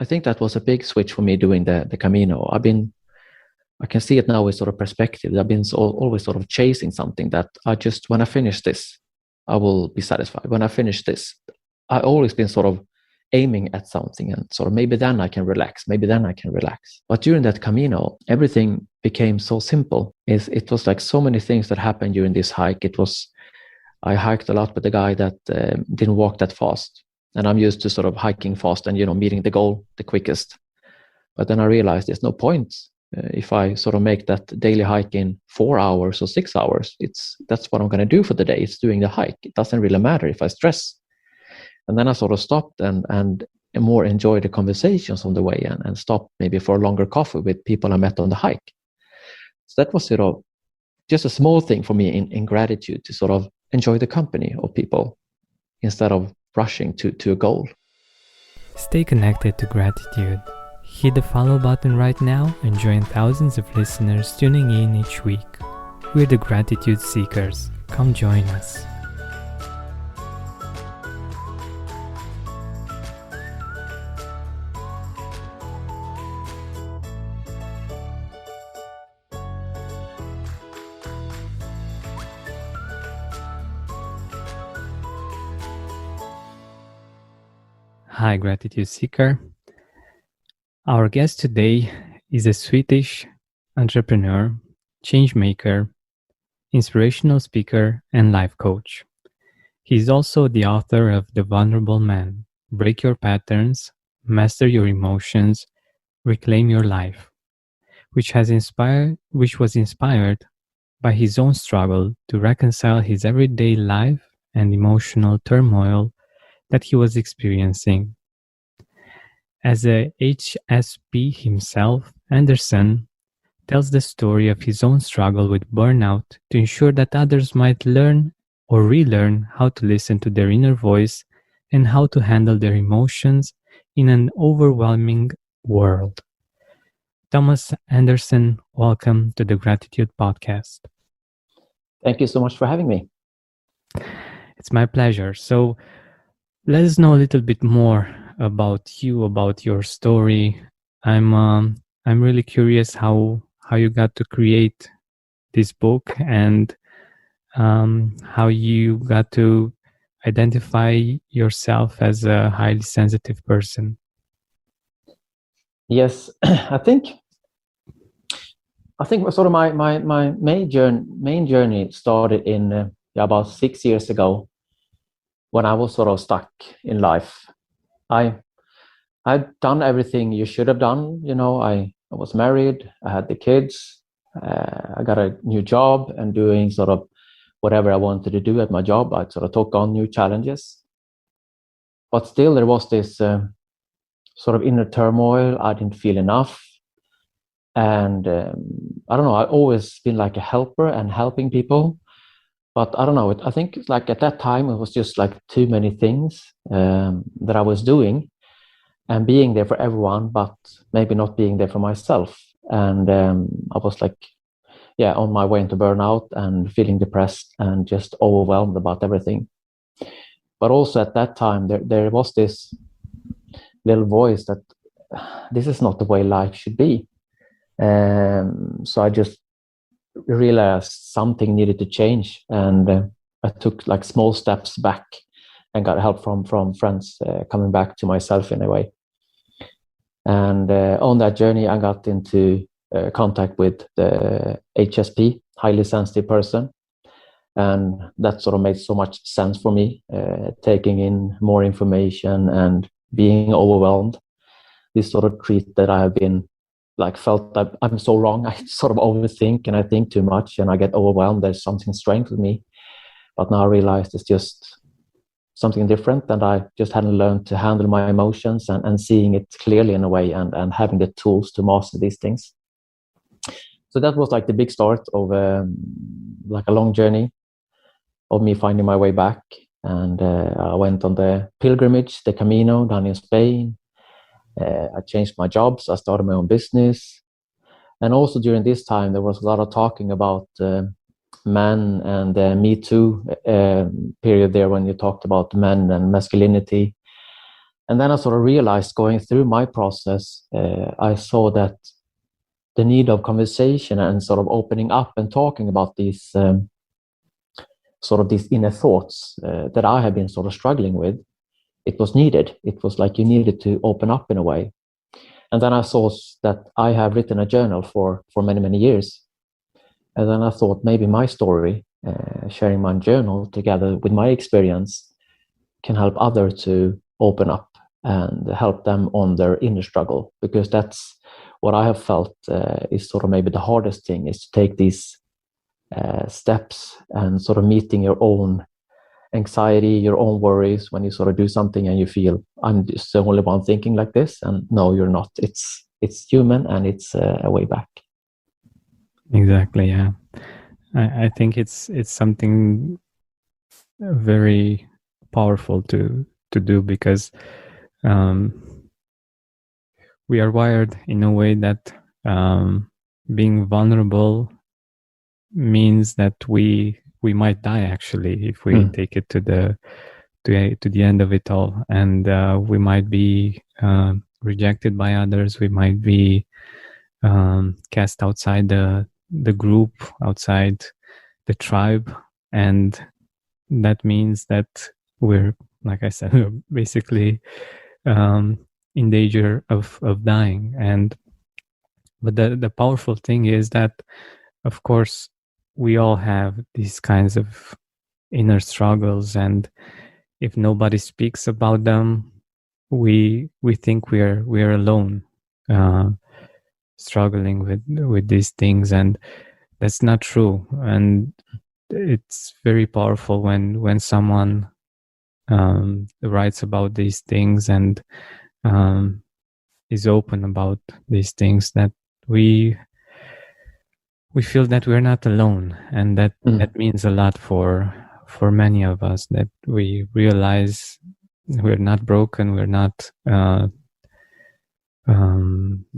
I think that was a big switch for me doing the Camino. I can see it now with sort of perspective. I've been always sort of chasing something that when I finish this, I will be satisfied. When I finish this, I always been sort of aiming at something and sort of maybe then I can relax. But during that Camino, everything became so simple. It was like so many things that happened during this hike. I hiked a lot with a guy that didn't walk that fast. And I'm used to sort of hiking fast and, meeting the goal the quickest. But then I realized there's no point if I sort of make that daily hike in 4 hours or 6 hours. That's what I'm going to do for the day. It's doing the hike. It doesn't really matter if I stress. And then I sort of stopped and more enjoy the conversations on the way and stopped maybe for a longer coffee with people I met on the hike. So that was sort of just a small thing for me in gratitude to sort of enjoy the company of people instead of rushing to a goal. Stay connected to gratitude. Hit the follow button right now and join thousands of listeners tuning in each week. We're the Gratitude Seekers. Come join us. Hi, Gratitude Seeker. Our guest today is a Swedish entrepreneur, change maker, inspirational speaker, and life coach. He's also the author of The Vulnerable Man, Break Your Patterns, Master Your Emotions, Reclaim Your Life, which was inspired by his own struggle to reconcile his everyday life and emotional turmoil that he was experiencing. As a HSP himself, Anderson tells the story of his own struggle with burnout to ensure that others might learn or relearn how to listen to their inner voice and how to handle their emotions in an overwhelming world. Thomas Anderson, welcome to the Gratitude Podcast. Thank you so much for having me. It's my pleasure. So let us know a little bit more about you, about your story. I'm really curious how you got to create this book and how you got to identify yourself as a highly sensitive person. Yes, I think sort of my main journey started in about 6 years ago when I was sort of stuck in life. I'd done everything you should have done. I was married, I had the kids, I got a new job and doing sort of whatever I wanted to do at my job. I sort of took on new challenges. But still there was this sort of inner turmoil. I didn't feel enough. And I don't know, I've always been like a helper and helping people. But I don't know, I think like at that time, it was just like too many things that I was doing and being there for everyone, but maybe not being there for myself. And I was like, on my way into burnout and feeling depressed and just overwhelmed about everything. But also at that time, there was this little voice that this is not the way life should be. So I just realized something needed to change, and I took like small steps back and got help from friends, coming back to myself in a way. And on that journey I got into contact with the HSP, highly sensitive person, and that sort of made so much sense for me, taking in more information and being overwhelmed. This sort of treat that I have been felt that I'm so wrong. I sort of overthink and I think too much and I get overwhelmed. There's something strange with me. But now I realize it's just something different, and I just hadn't learned to handle my emotions and seeing it clearly in a way and having the tools to master these things. So that was like the big start of like a long journey of me finding my way back. And I went on the pilgrimage, the Camino down in Spain. I changed my jobs. I started my own business. And also during this time, there was a lot of talking about men and Me Too period there when you talked about men and masculinity. And then I sort of realized going through my process, I saw that the need of conversation and sort of opening up and talking about these sort of these inner thoughts that I have been sort of struggling with, it was needed. It was like you needed to open up in a way. And then I saw that I have written a journal for many, many years. And then I thought maybe my story, sharing my journal together with my experience, can help others to open up and help them on their inner struggle. Because that's what I have felt is sort of maybe the hardest thing, is to take these steps and sort of meeting your own anxiety, your own worries when you sort of do something and you feel, I'm just the only one thinking like this. And no, you're not. It's human, and it's a way back. Exactly. Yeah. I think it's something very powerful to do, because we are wired in a way that being vulnerable means that we might die, actually, if we take it to the end of it all. And we might be rejected by others. We might be cast outside the group, outside the tribe. And that means that we're, like I said, basically in danger of dying. But the powerful thing is that, of course, we all have these kinds of inner struggles, and if nobody speaks about them, we think we're alone, struggling with these things, and that's not true. And it's very powerful when someone writes about these things and is open about these things, that we feel that we're not alone, and that means a lot for many of us, that we realize we're not broken, we're not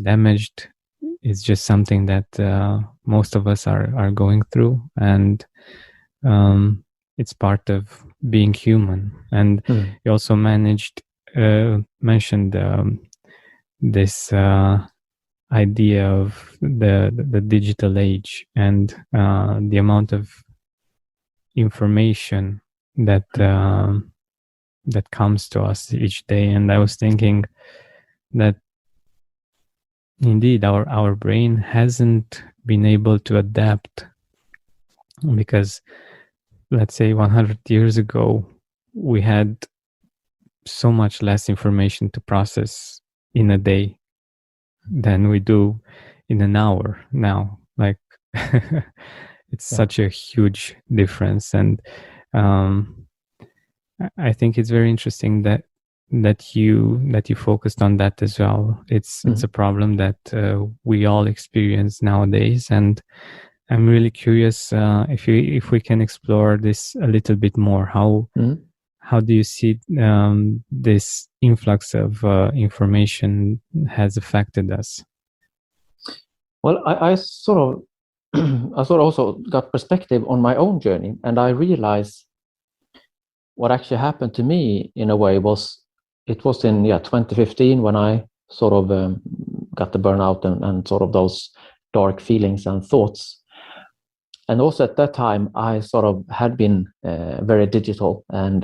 damaged. It's just something that most of us are going through, and it's part of being human. And you also mentioned this idea of the digital age, and the amount of information that comes to us each day. And I was thinking that indeed our brain hasn't been able to adapt, because let's say 100 years ago we had so much less information to process in a day than we do in an hour now. Like it's such a huge difference. And I think it's very interesting that you focused on that as well. It's a problem that we all experience nowadays, and I'm really curious if we can explore this a little bit more. How do you see this influx of information has affected us? Well, I sort of also got perspective on my own journey, and I realized what actually happened to me in a way was, it was in 2015 when I sort of got the burnout and sort of those dark feelings and thoughts. And also at that time, I sort of had been very digital and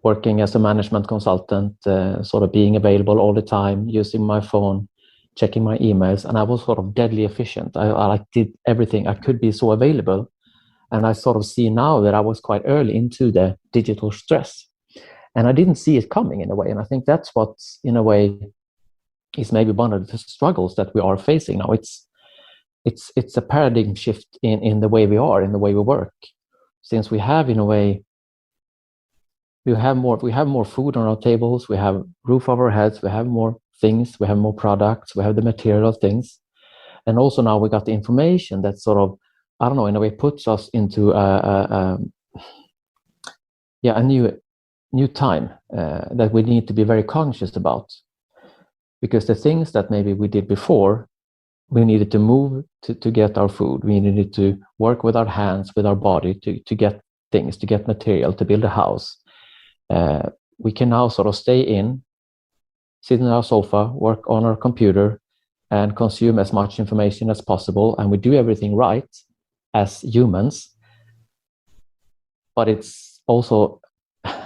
working as a management consultant, sort of being available all the time, using my phone, checking my emails, and I was sort of deadly efficient. I did everything I could be so available. And I sort of see now that I was quite early into the digital stress, and I didn't see it coming in a way. And I think that's what, in a way, is maybe one of the struggles that we are facing now. It's a paradigm shift in the way we are, in the way we work, since we have, in a way, we have more food on our tables, we have roof over our heads, we have more things, we have more products, we have the material things, and also now we got the information that sort of, I don't know, in a way puts us into a new time that we need to be very conscious about, because the things that maybe we did before, we needed to move to get our food, we needed to work with our hands, with our body to get things, to get material, to build a house. We can now sort of stay in, sit on our sofa, work on our computer, and consume as much information as possible, and we do everything right as humans, but it's also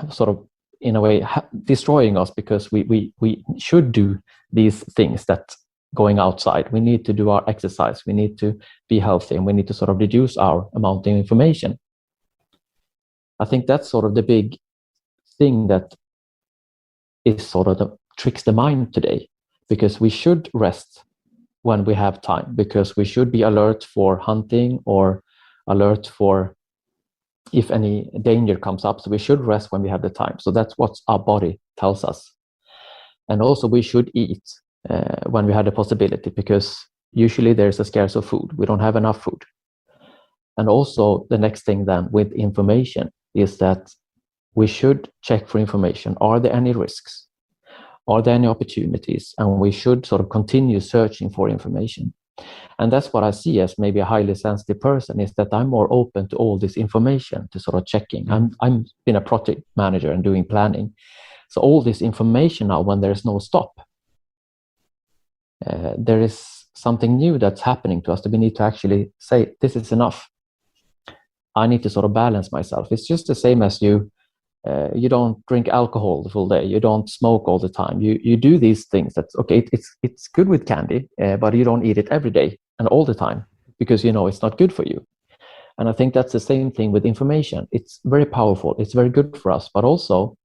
sort of in a way destroying us, because we should do these things that going outside. We need to do our exercise, we need to be healthy, and we need to sort of reduce our amount of information. I think that's sort of the big thing that is sort of the tricks the mind today, because we should rest when we have time, because we should be alert for hunting or alert for if any danger comes up. So we should rest when we have the time. So that's what our body tells us. And also we should eat when we have the possibility, because usually there's a scarce of food. We don't have enough food. And also the next thing then with information is that we should check for information. Are there any risks? Are there any opportunities? And we should sort of continue searching for information. And that's what I see as maybe a highly sensitive person, is that I'm more open to all this information, to sort of checking. I'm been a project manager and doing planning. So all this information now, when there's no stop, there is something new that's happening to us that we need to actually say, this is enough. I need to sort of balance myself. It's just the same as you don't drink alcohol the full day. You don't smoke all the time. You do these things. That's okay. It's good with candy, but you don't eat it every day and all the time, because you know it's not good for you. And I think that's the same thing with information. It's very powerful. It's very good for us, but also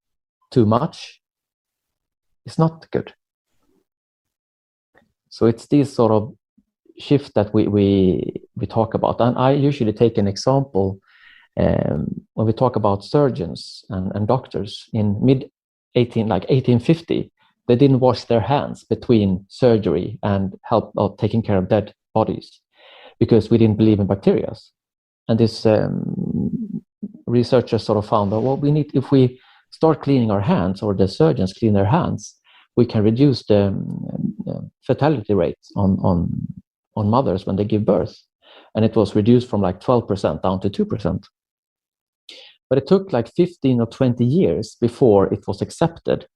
too much is not good. So it's this sort of shift that we talk about. And I usually take an example when we talk about surgeons and doctors in like 1850, they didn't wash their hands between surgery and help of taking care of dead bodies, because we didn't believe in bacteria. And this researchers sort of found that, well, if we start cleaning our hands, or the surgeons clean their hands, we can reduce the fatality rates on mothers when they give birth. And it was reduced from like 12% down to 2%. But it took like 15 or 20 years before it was accepted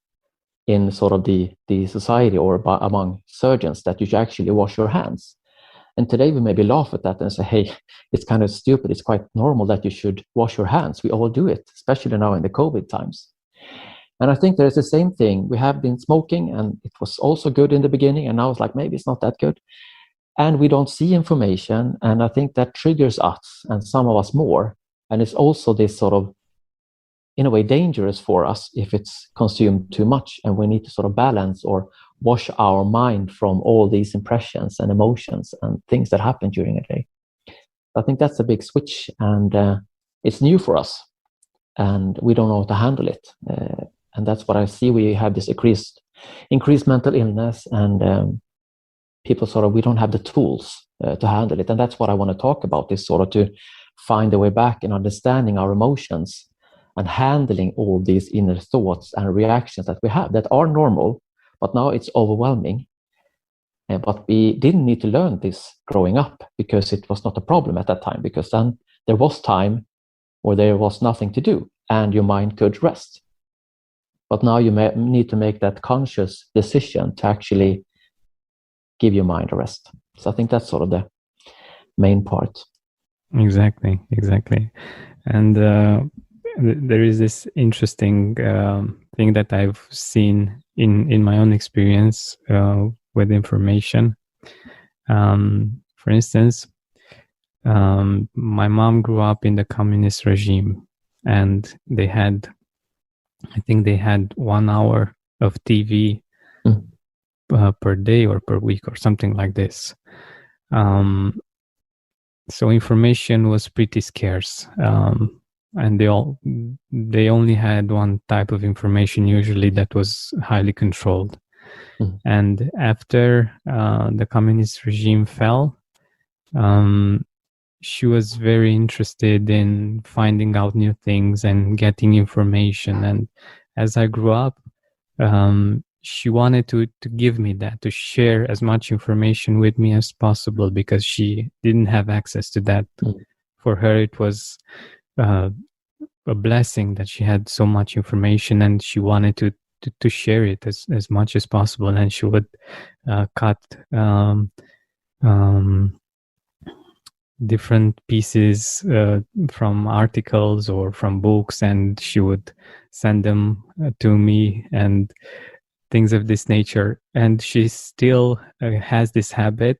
in sort of the society or among surgeons that you should actually wash your hands. And today we maybe laugh at that and say, hey, it's kind of stupid. It's quite normal that you should wash your hands. We all do it, especially now in the COVID times. And I think there's the same thing. We have been smoking, and it was also good in the beginning, and now it's like, maybe it's not that good. And we don't see information, and I think that triggers us, and some of us more. And it's also this sort of, in a way, dangerous for us if it's consumed too much, and we need to sort of balance or wash our mind from all these impressions and emotions and things that happen during a day. I think that's a big switch, and it's new for us, and we don't know how to handle it. And that's what I see. We have this increased mental illness, and people sort of, we don't have the tools to handle it. And that's what I want to talk about, is sort of to find a way back in understanding our emotions and handling all these inner thoughts and reactions that we have that are normal, but now it's overwhelming. But we didn't need to learn this growing up, because it was not a problem at that time, because then there was time or there was nothing to do and your mind could rest. But now you need to make that conscious decision to actually give your mind a rest. So I think that's sort of the main part. Exactly. And there is this interesting thing that I've seen in my own experience with information. For instance, my mom grew up in the communist regime, and I think they had 1 hour of TV per day or per week or something like this. So information was pretty scarce, and they only had one type of information usually that was highly controlled. And after the communist regime fell, she was very interested in finding out new things and getting information. And as I grew up, she wanted to give me that, to share as much information with me as possible, because she didn't have access to that. For her, it was a blessing that she had so much information, and she wanted to to share it as much as possible, and she would cut different pieces from articles or from books, and she would send them to me and things of this nature. And she still has this habit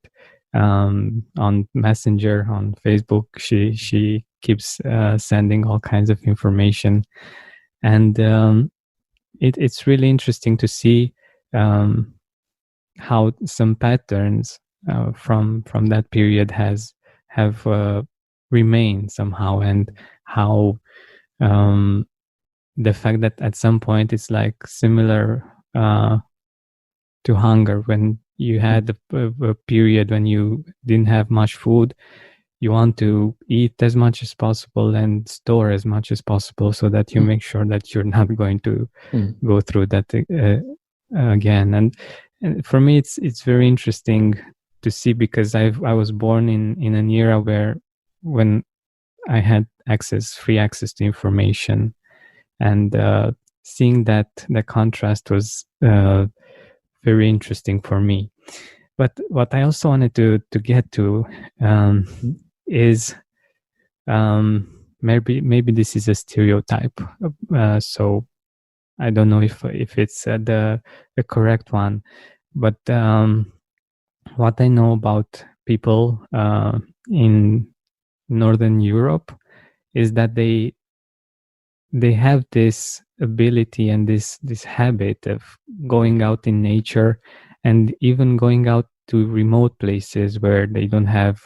on Messenger, on Facebook. She keeps sending all kinds of information, and it's really interesting to see how some patterns from that period have remained somehow, and how the fact that at some point it's like similar to hunger. When you had a period when you didn't have much food, you want to eat as much as possible and store as much as possible, so that you make sure that you're not going to go through that again. And for me, it's very interesting to see, because I was born in an era when I had free access to information, and seeing that the contrast was very interesting for me. But what I also wanted to get to is maybe this is a stereotype, so I don't know if it's the correct one, but what I know about people in Northern Europe is that they have this ability and this habit of going out in nature, and even going out to remote places where they don't have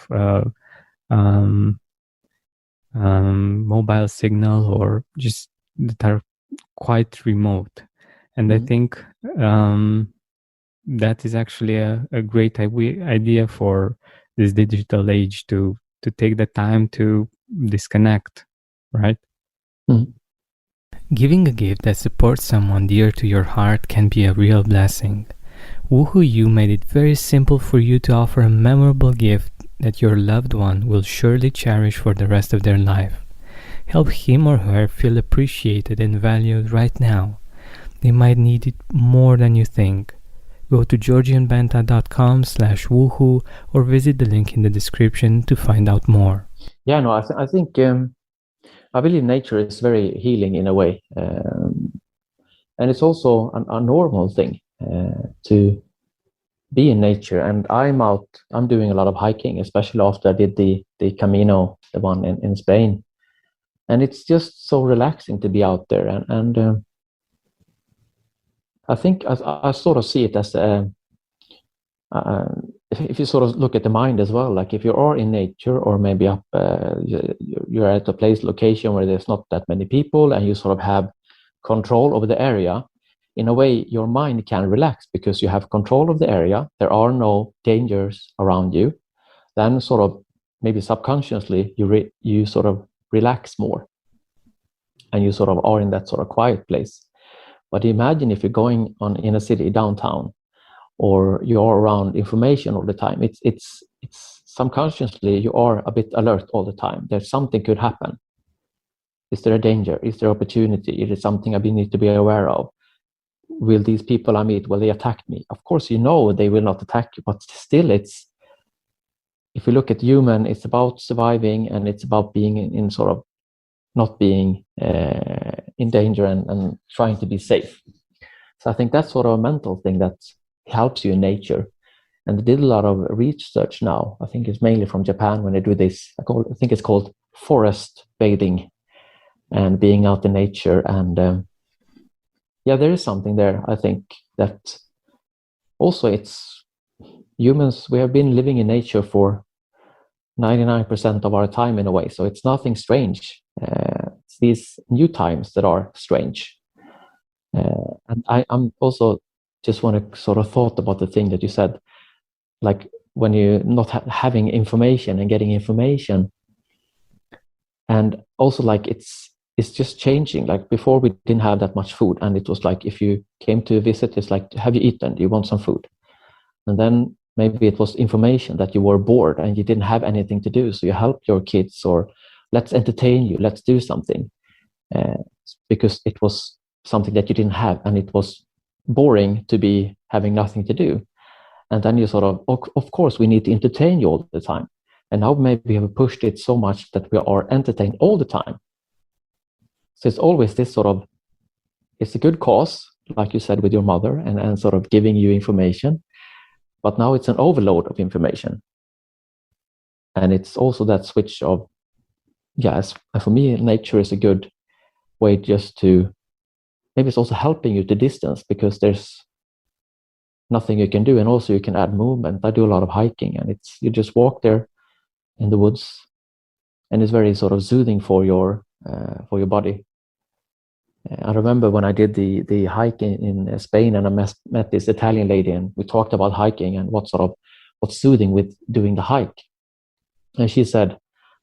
mobile signal, or just that are quite remote. And I think that is actually a great idea for this digital age, to take the time to disconnect, right? Giving a gift that supports someone dear to your heart can be a real blessing. Woohoo You made it very simple for you to offer a memorable gift that your loved one will surely cherish for the rest of their life. Help him or her feel appreciated and valued right now. They might need it more than you think. Go to georgianbanta.com/woohoo or visit the link in the description to find out more. Yeah, no, I think I believe nature is very healing in a way, and it's also a normal thing to be in nature. And I'm doing a lot of hiking, especially after I did the Camino, the one in Spain, and it's just so relaxing to be out there. And I think I sort of see it as if you sort of look at the mind as well, like if you are in nature, or maybe up you're at a location where there's not that many people, and you sort of have control over the area, in a way your mind can relax because you have control of the area. There are no dangers around you. Then sort of maybe subconsciously you sort of relax more, and you sort of are in that sort of quiet place. But imagine if you're going in a city downtown, or you're around information all the time. It's subconsciously you are a bit alert all the time. There's something could happen. Is there a danger? Is there opportunity? Is it something I need to be aware of? Will these people I meet, will they attack me? Of course, you know they will not attack you, but still, if you look at human, it's about surviving, and it's about being in sort of not being in danger and trying to be safe. So I think that's sort of a mental thing that helps you in nature. And they did a lot of research now. I think it's mainly from Japan when they do this. I think it's called forest bathing and being out in nature. And yeah, there is something there. I think that also it's humans, we have been living in nature for 99% of our time in a way. So it's nothing strange. It's these new times that are strange. And I'm also just want to sort of thought about the thing that you said, like when you're not having information and getting information, and also like it's just changing. Like before we didn't have that much food, and it was like if you came to visit, it's like, have you eaten? Do you want some food? And then maybe it was information that you were bored and you didn't have anything to do, so you helped your kids, or let's entertain you, let's do something, because it was something that you didn't have, and it was boring to be having nothing to do. And then you sort of course, we need to entertain you all the time. And now maybe we have pushed it so much that we are entertained all the time. So it's always this sort of, it's a good cause, like you said with your mother, and sort of giving you information. But now it's an overload of information. And it's also that switch of, yes, for me, nature is a good way just to, maybe it's also helping you to distance because there's nothing you can do. And also you can add movement. I do a lot of hiking, and it's, you just walk there in the woods, and it's very sort of soothing for your body. I remember when I did the hike in Spain, and I met this Italian lady, and we talked about hiking and what's soothing with doing the hike. And she said,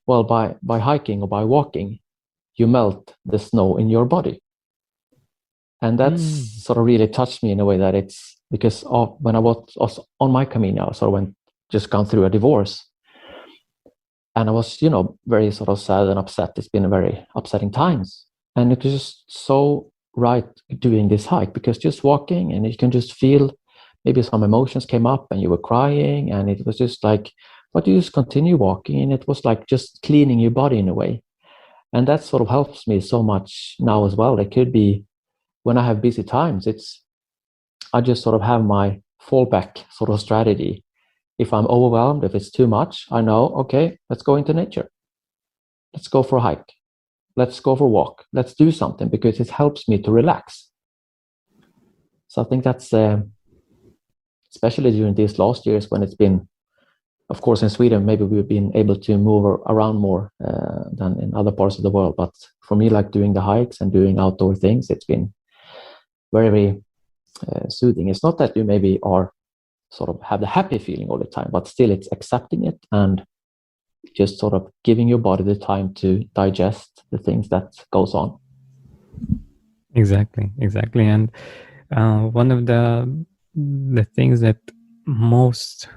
well, by hiking or by walking, you melt the snow in your body. And that's sort of really touched me in a way, that it's because of when I was on my Camino, so I just gone through a divorce. And I was, very sort of sad and upset. It's been a very upsetting times. And it was just so right doing this hike, because just walking and you can just feel maybe some emotions came up and you were crying, and it was just like, but you just continue walking, and it was like just cleaning your body in a way. And that sort of helps me so much now as well. It could be when I have busy times, I just sort of have my fallback sort of strategy. If I'm overwhelmed, if it's too much, I know, okay, let's go into nature. Let's go for a hike. Let's go for a walk. Let's do something, because it helps me to relax. So I think that's, especially during these last years when it's been, of course, in Sweden, maybe we've been able to move around more than in other parts of the world. But for me, like doing the hikes and doing outdoor things, it's been very, very soothing. It's not that you maybe are sort of have the happy feeling all the time, but still it's accepting it and just sort of giving your body the time to digest the things that goes on. Exactly. And one of the things that most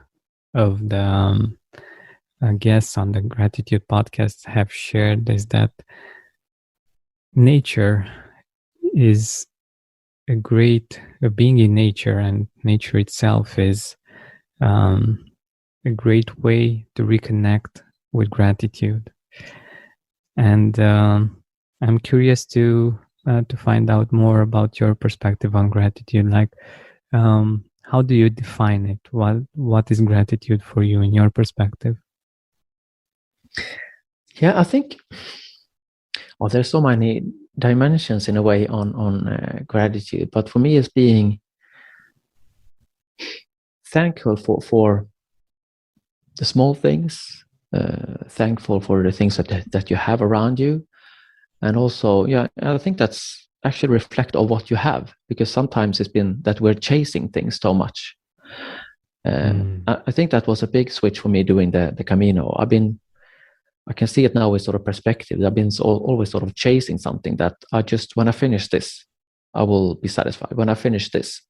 of the guests on the Gratitude podcast have shared is that nature is being in nature, and nature itself is a great way to reconnect with gratitude. And I'm curious to find out more about your perspective on gratitude. Like, how do you define it? What is gratitude for you in your perspective? Yeah, I think, there's so many dimensions in a way on gratitude, but for me, it's being thankful for the small things, thankful for the things that you have around you, and also, I think that's actually reflect on what you have, because sometimes it's been that we're chasing things so much. I think that was a big switch for me doing the Camino. I can see it now with sort of perspective. I've been always sort of chasing something that when I finish this, I will be satisfied. When I finish this,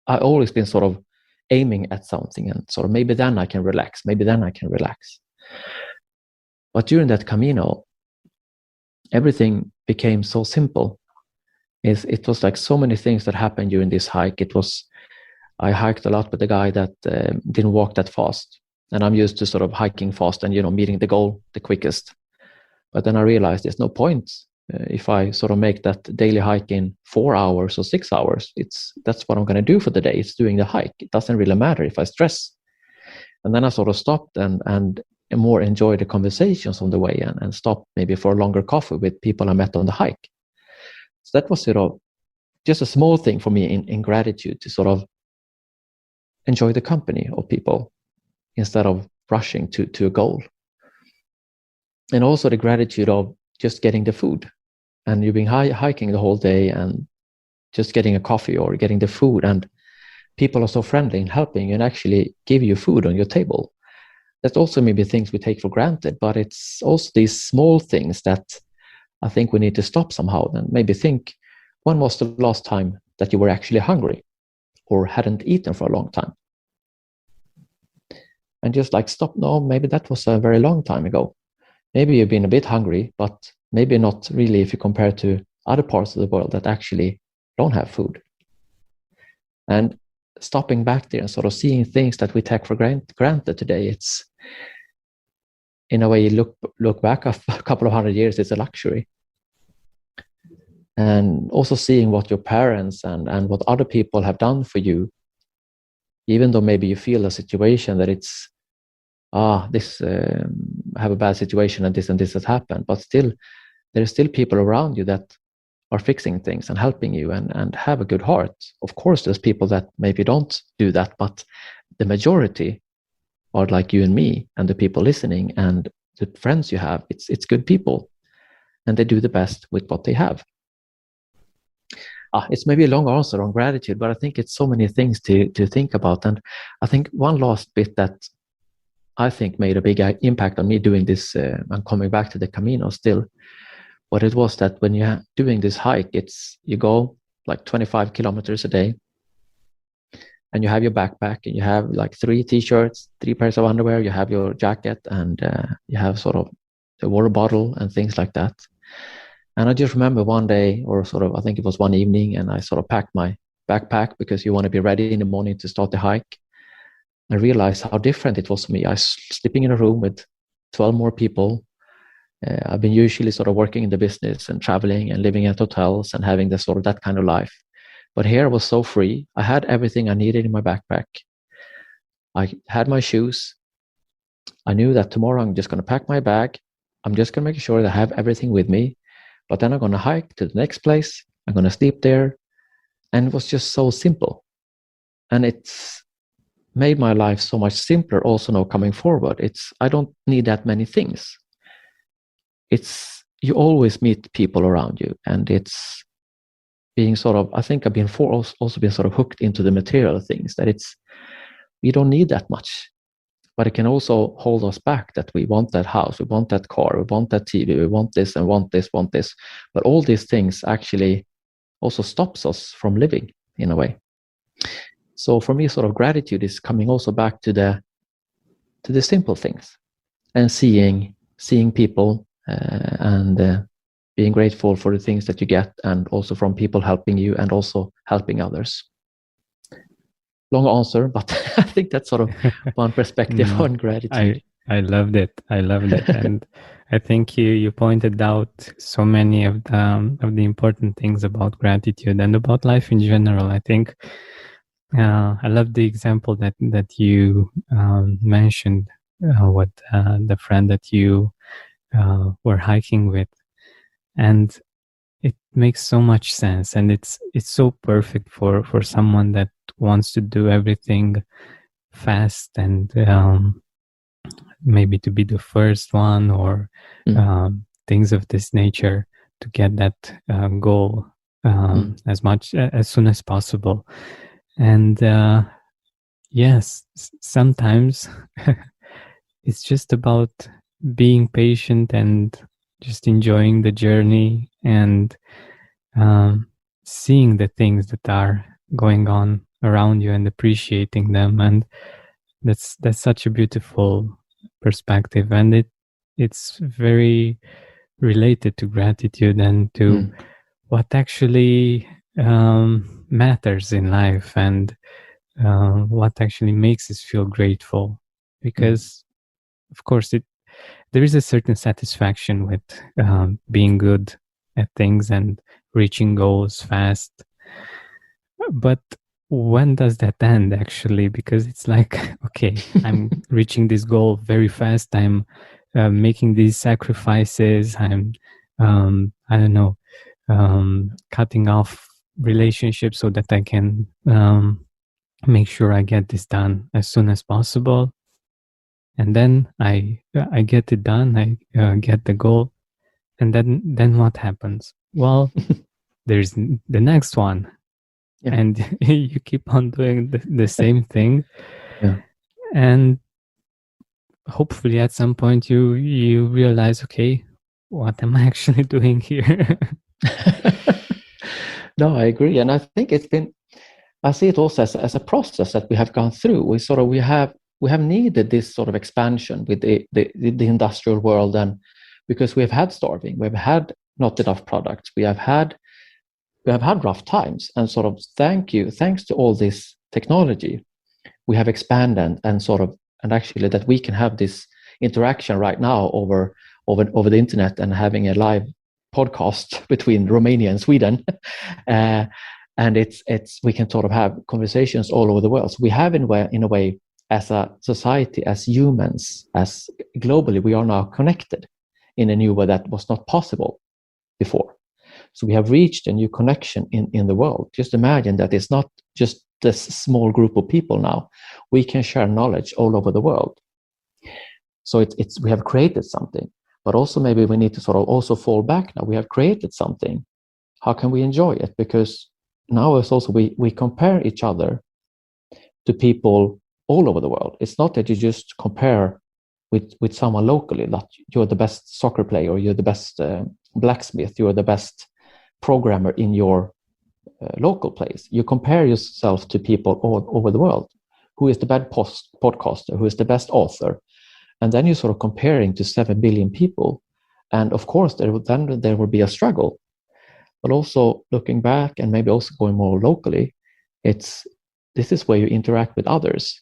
I've always been sort of aiming at something, and sort of maybe then I can relax. But during that Camino, everything became so simple. It was like so many things that happened during this hike. I hiked a lot with a guy that didn't walk that fast. And I'm used to sort of hiking fast and, meeting the goal the quickest. But then I realized there's no point if I sort of make that daily hike in 4 hours or 6 hours. That's what I'm going to do for the day. It's doing the hike. It doesn't really matter if I stress. And then I sort of stopped and more enjoyed the conversations on the way, and stopped maybe for a longer coffee with people I met on the hike. So that was sort of just a small thing for me in gratitude, to sort of enjoy the company of people instead of rushing to a goal. And also the gratitude of just getting the food, and you've been hiking the whole day and just getting a coffee or getting the food, and people are so friendly and helping and actually give you food on your table. That's also maybe things we take for granted, but it's also these small things that I think we need to stop somehow and maybe think, when was the last time that you were actually hungry or hadn't eaten for a long time? And just like stop, no, maybe that was a very long time ago. Maybe you've been a bit hungry, but maybe not really if you compare to other parts of the world that actually don't have food. And stopping back there and sort of seeing things that we take for granted today, it's, in a way, you look back a couple of 100 years, it's a luxury. And also seeing what your parents and what other people have done for you, even though maybe you feel a situation that it's, this have a bad situation and this has happened, but still, there are still people around you that are fixing things and helping you and have a good heart. Of course, there's people that maybe don't do that, but the majority are like you and me and the people listening and the friends you have. It's good people, and they do the best with what they have. It's maybe a long answer on gratitude, but I think it's so many things to think about. And I think one last bit that I think made a big impact on me doing this, and coming back to the Camino still, but it was that when you're doing this hike, you go like 25 kilometers a day, and you have your backpack, and you have like 3 t-shirts, 3 pairs of underwear, you have your jacket, and you have sort of the water bottle and things like that. And I just remember one day, or sort of, I think it was one evening, and I sort of packed my backpack because you want to be ready in the morning to start the hike. I realized how different it was for me. I was sleeping in a room with 12 more people. I've been usually sort of working in the business and traveling and living at hotels and having this sort of that kind of life. But here I was so free. I had everything I needed in my backpack. I had my shoes. I knew that tomorrow I'm just going to pack my bag. I'm just going to make sure that I have everything with me. But then I'm going to hike to the next place. I'm going to sleep there. And it was just so simple. And it's made my life so much simpler also now coming forward. I don't need that many things. You always meet people around you, and it's being sort of, I think I've been also been sort of hooked into the material things, that we don't need that much, but it can also hold us back, that we want that house, we want that car, we want that TV, we want this and want this. But all these things actually also stops us from living in a way. So for me, sort of gratitude is coming also back to the simple things, and seeing people, and being grateful for the things that you get, and also from people helping you and also helping others. Long answer, but I think that's sort of one perspective on gratitude. I loved it. And I think you pointed out so many of the important things about gratitude and about life in general. I think I love the example that you mentioned with the friend that you were hiking with, and it makes so much sense, and it's so perfect for someone that wants to do everything fast and maybe to be the first one, or things of this nature, to get that goal as soon as possible. And yes, sometimes it's just about being patient and just enjoying the journey, and seeing the things that are going on around you and appreciating them. And that's such a beautiful perspective, and it's very related to gratitude and to what actually matters in life, and what actually makes us feel grateful. Because of course there is a certain satisfaction with being good at things and reaching goals fast. But when does that end, actually? Because it's like, okay, I'm reaching this goal very fast. I'm making these sacrifices. I'm, I don't know, cutting off relationships so that I can make sure I get this done as soon as possible. And then I get it done. I get the goal, and then what happens? Well, there's the next one, and you keep on doing the same thing, and hopefully at some point you realize, okay, what am I actually doing here? No, I agree, and I think I see it also as a process that we have gone through. We have needed this sort of expansion with the industrial world, and because we have had starving, we've had not enough products, we have have had rough times, and sort of thanks to all this technology, we have expanded and actually that we can have this interaction right now over the internet and having a live podcast between Romania and Sweden. And we can sort of have conversations all over the world. So we have in a way, as a society, as humans, as globally, we are now connected in a new way that was not possible before. So we have reached a new connection in the world. Just imagine that it's not just this small group of people now. We can share knowledge all over the world. So we have created something, but also maybe we need to sort of also fall back now. We have created something. How can we enjoy it? Because now it's also we compare each other to people all over the world. It's not that you just compare with someone locally, that you're the best soccer player, or you're the best blacksmith, you're the best programmer in your local place. You compare yourself to people all over the world. Who is the best podcaster? Who is the best author? And then you're sort of comparing to 7 billion people. And of course, there will be a struggle. But also looking back and maybe also going more locally, this is where you interact with others.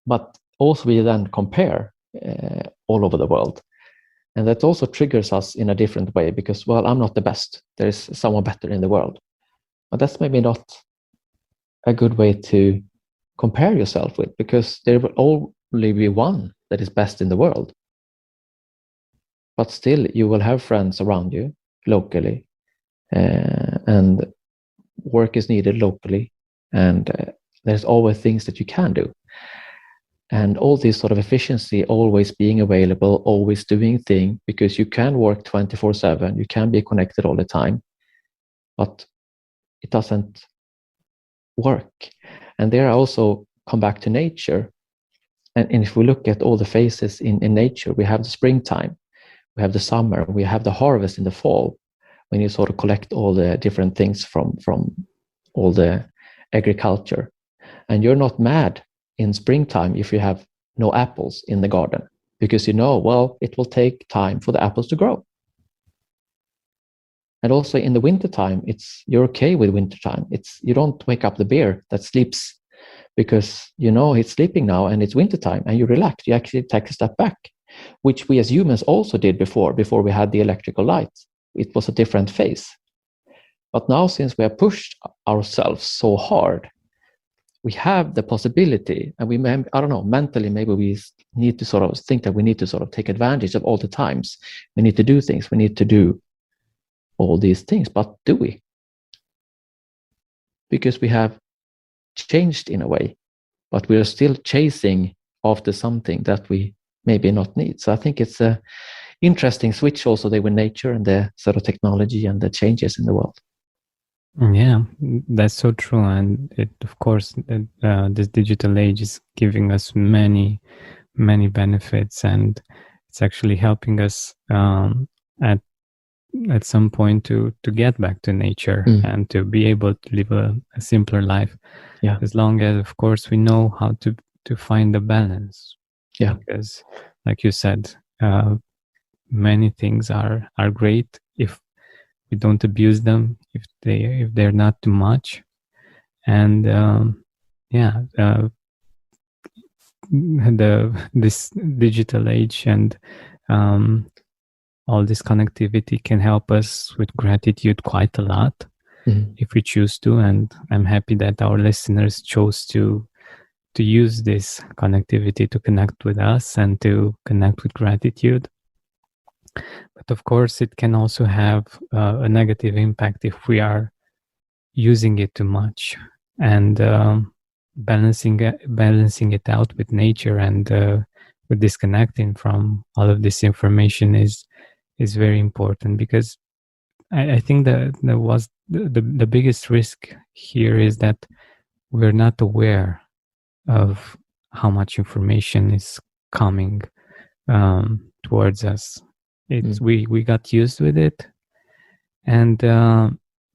But also we then compare all over the world. And that also triggers us in a different way because, well, I'm not the best. There's someone better in the world. But that's maybe not a good way to compare yourself with, because there will only be one that is best in the world. But still, you will have friends around you locally, and work is needed locally, and there's always things that you can do. And all this sort of efficiency, always being available, always doing things, because you can work 24/7, you can be connected all the time, but it doesn't work. And there I also come back to nature. And if we look at all the phases in nature, we have the springtime, we have the summer, we have the harvest in the fall, when you sort of collect all the different things from all the agriculture. And you're not mad in springtime if you have no apples in the garden, because well, it will take time for the apples to grow. And also in the wintertime, you're okay with wintertime. You don't wake up the bear that sleeps because it's sleeping now and it's wintertime, and you relax. You actually take a step back, which we as humans also did before we had the electrical light. It was a different phase. But now, since we have pushed ourselves so hard, we have the possibility, and mentally, maybe we need to sort of think that we need to sort of take advantage of all the times. We need to do things. We need to do all these things. But do we? Because we have changed in a way, but we are still chasing after something that we maybe not need. So I think it's a interesting switch also there with nature and the sort of technology and the changes in the world. Yeah, that's so true. And of course, this digital age is giving us many, many benefits, and it's actually helping us at some point to get back to nature and to be able to live a simpler life. Yeah. As long as, of course, we know how to find the balance. Yeah. Because, like you said, many things are great if we don't abuse them, if they're not too much. And this digital age and all this connectivity can help us with gratitude quite a lot if we choose to. And I'm happy that our listeners chose to use this connectivity to connect with us and to connect with gratitude. But of course, it can also have a negative impact if we are using it too much, and balancing it out with nature and with disconnecting from all of this information is very important, because I think that the biggest risk here is that we're not aware of how much information is coming towards us. We got used with it, and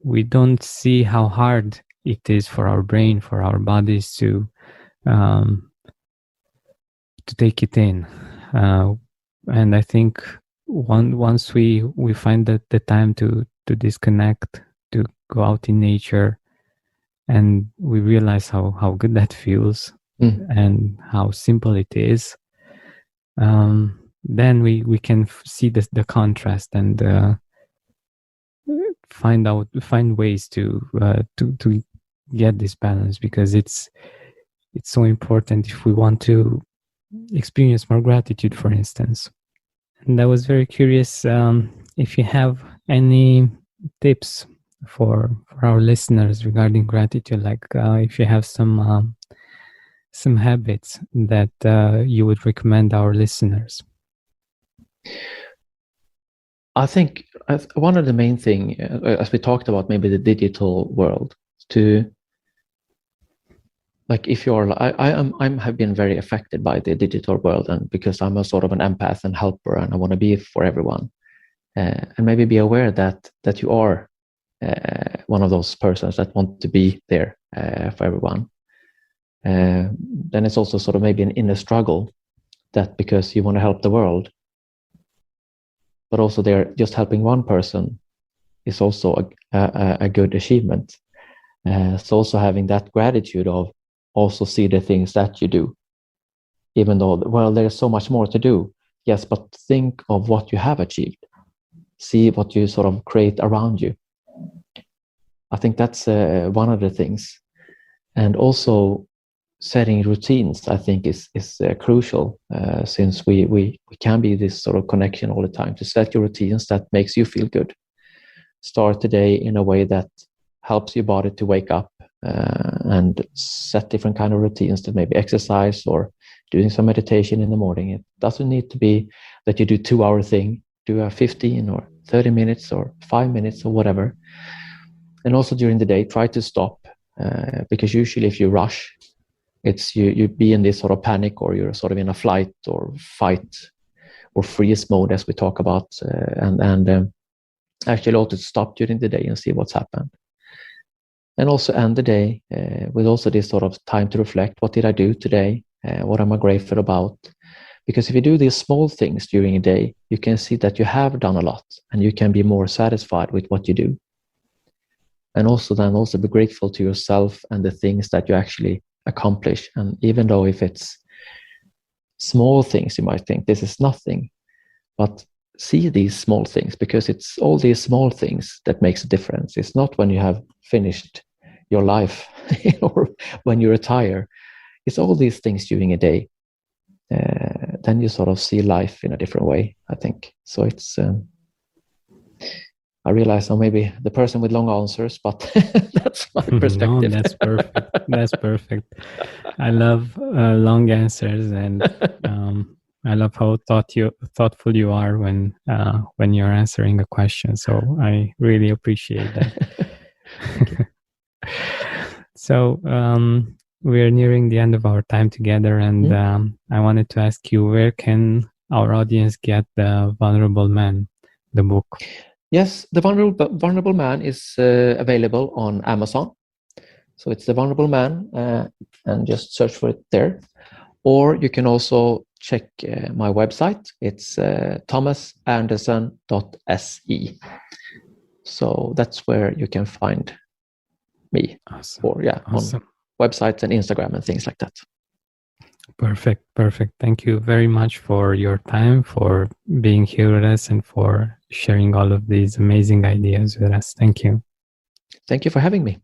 we don't see how hard it is for our brain, for our bodies to take it in. And I think once we find the time to to disconnect, to go out in nature, and we realize how good that feels and how simple it is. Then we can see the contrast and find ways to get this balance, because it's so important if we want to experience more gratitude, for instance. And I was very curious if you have any tips for our listeners regarding gratitude, like if you have some habits that you would recommend our listeners. I think one of the main thing, as we talked about, maybe the digital world, to like if you're, I have been very affected by the digital world, and because I'm a sort of an empath and helper, and I want to be for everyone, and maybe be aware that you are one of those persons that want to be there for everyone. Then it's also sort of maybe an inner struggle, that because you want to help the world, but also there just helping one person is also a good achievement. So also having that gratitude of also see the things that you do, even though, well, there's so much more to do. Yes, but think of what you have achieved. See what you sort of create around you. I think that's one of the things. And also setting routines, I think, is crucial, since we can be this sort of connection all the time. To set your routines that makes you feel good. Start the day in a way that helps your body to wake up, and set different kind of routines, that maybe exercise or doing some meditation in the morning. It doesn't need to be that you do 2-hour thing. Do a 15 or 30 minutes or 5 minutes or whatever. And also during the day, try to stop, because usually if you rush, it's you be in this sort of panic, or you're sort of in a flight or fight or freeze mode, as we talk about, and actually also stop during the day and see what's happened. And also end the day with also this sort of time to reflect. What did I do today? What am I grateful about? Because if you do these small things during a day, you can see that you have done a lot, and you can be more satisfied with what you do. And also be grateful to yourself and the things that you actually accomplish. And even though if it's small things, you might think this is nothing, but see these small things, because it's all these small things that makes a difference. It's not when you have finished your life or when you retire. It's all these things during a day. Then you sort of see life in a different way, I think. So it's I realize I'm maybe the person with long answers, but that's my perspective. No, that's perfect. That's perfect. I love long answers, and I love how thoughtful you are when you're answering a question. So I really appreciate that. So we're nearing the end of our time together, and I wanted to ask you, where can our audience get The Vulnerable Man, the book? Yes, The Vulnerable Man is available on Amazon. So it's The Vulnerable Man, and just search for it there. Or you can also check my website. It's thomasanderson.se. So that's where you can find me. Awesome. Or on websites and Instagram and things like that. Perfect. Thank you very much for your time, for being here with us, and for sharing all of these amazing ideas with us. Thank you. Thank you for having me.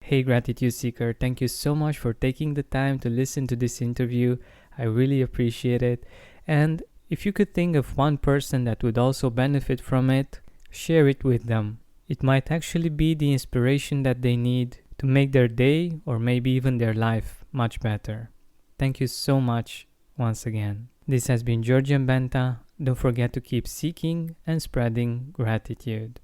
Hey, Gratitude Seeker, thank you so much for taking the time to listen to this interview. I really appreciate it. And if you could think of one person that would also benefit from it, share it with them. It might actually be the inspiration that they need to make their day, or maybe even their life, much better. Thank you so much once again. This has been Georgian Benta. Don't forget to keep seeking and spreading gratitude.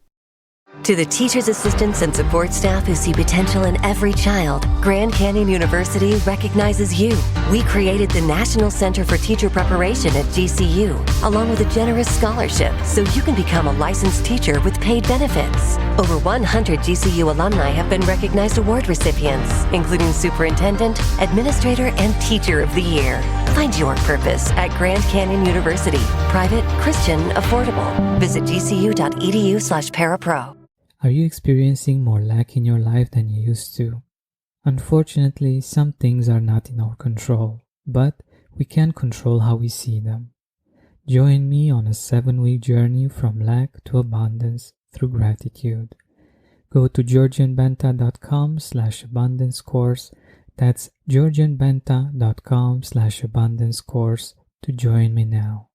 To the teachers, assistants, and support staff who see potential in every child, Grand Canyon University recognizes you. We created the National Center for Teacher Preparation at GCU, along with a generous scholarship, so you can become a licensed teacher with paid benefits. Over 100 GCU alumni have been recognized award recipients, including Superintendent, Administrator, and Teacher of the Year. Find your purpose at Grand Canyon University. Private, Christian, affordable. Visit gcu.edu/parapro. Are you experiencing more lack in your life than you used to? Unfortunately, some things are not in our control, but we can control how we see them. Join me on a 7-week journey from lack to abundance through gratitude. Go to georgianbenta.com/abundance course. That's georgianbenta.com/abundance course to join me now.